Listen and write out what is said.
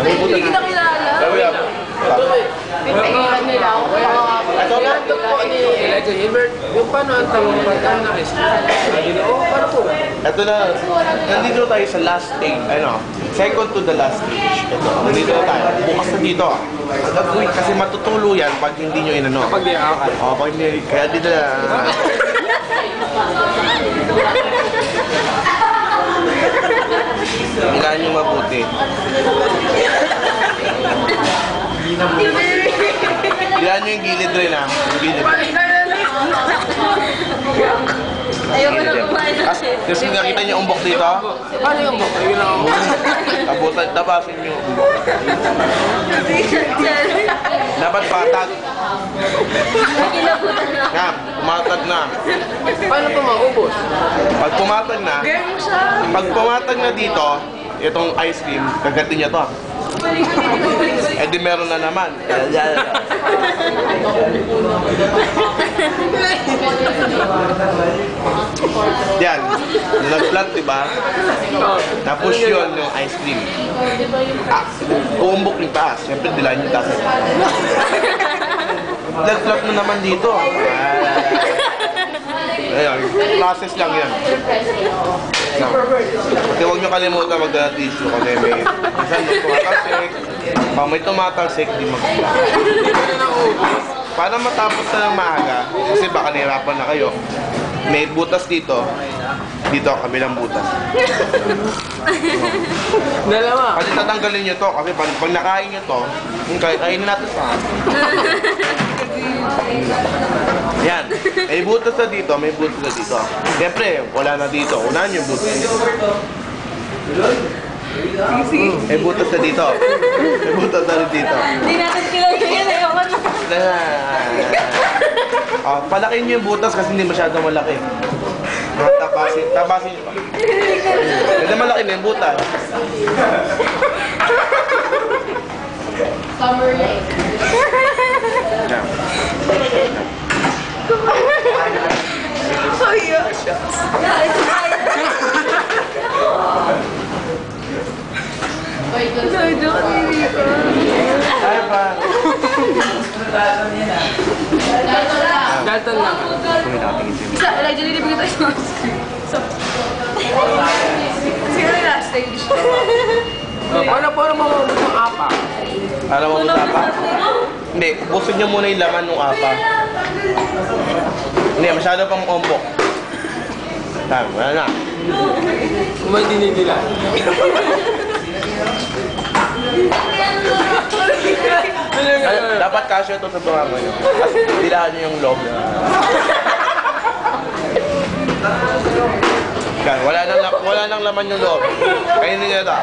Hindi kita kilala. Pinailan nila ako. Ito na, ito po ni Elijah Hilbert. Yung paano ang tawag pagkaan na is? Paano po? Ito na, nandito tayo sa last stage, second to the last stage. Ito, nandito na tayo. Bukas na dito. Kasi matutulo yan pag hindi nyo inano. Kapag di akal. Oo, pag hindi, kaya dito na. Ilaan nyo mabuti. Ilaan nyo yung gilid rin ha. Yung gilid. Ayoko na kumain na. Kasi nakita niyo umbok dito? Paano yung umbok? Ayun lang umbok. Tabutan, tabasin niyo umbok. Dapat patag. Kilabutan na. Nga, pumatag na. Paano pa maubos? Pag pumatag na, pag pumatag na dito, itong ice cream, kagatin niya to. Eh di meron na naman. Yan, nag-plant diba? Tapos yun yung ice cream. Uumbok yung taas. Siyempre dilaan yung taas. Nag-plant na naman dito. Ayun, process lang yan. Kasi huwag nyo kalimutan mag-tissue kasi may minsan tumatalsik. Pag may tumatalsik, di mag-plant. Para matapos na ng maaga, kasi baka nahirapan na kayo, may butas dito, kabilang butas. Dalawa. Kasi tatanggalin nyo to, kasi pag nakain nyo to, kainin natin pa. Yan. May butas na dito, may butas na dito. Siyempre, wala na dito. Unahan yung butas dito. May butas na dito. May butas na rin dito. Hindi natin kilala yan. Ayoko na. Palakin nyo yung butas kasi hindi masyadong malaki. Tabasin nyo pa. Hindi malaki na yung butas. Summer lake. Yan. Kaya siya. Ay pa. Dalton lang. Kunin natin isim. Elijah, nilibigay tayo sa sino yung last stage? Paano mamamabot ng apa? Para mamamabot ng apa? Hindi, ubusin nyo muna yung laman ng apa. Hindi, masyado pang ombok. Tama, wala na. Kung may dinidila. Dapat kasya ito sa tunga nyo. At dilaan nyo yung loob. Yan, wala nang laman yung loob. Kainin nyo ito.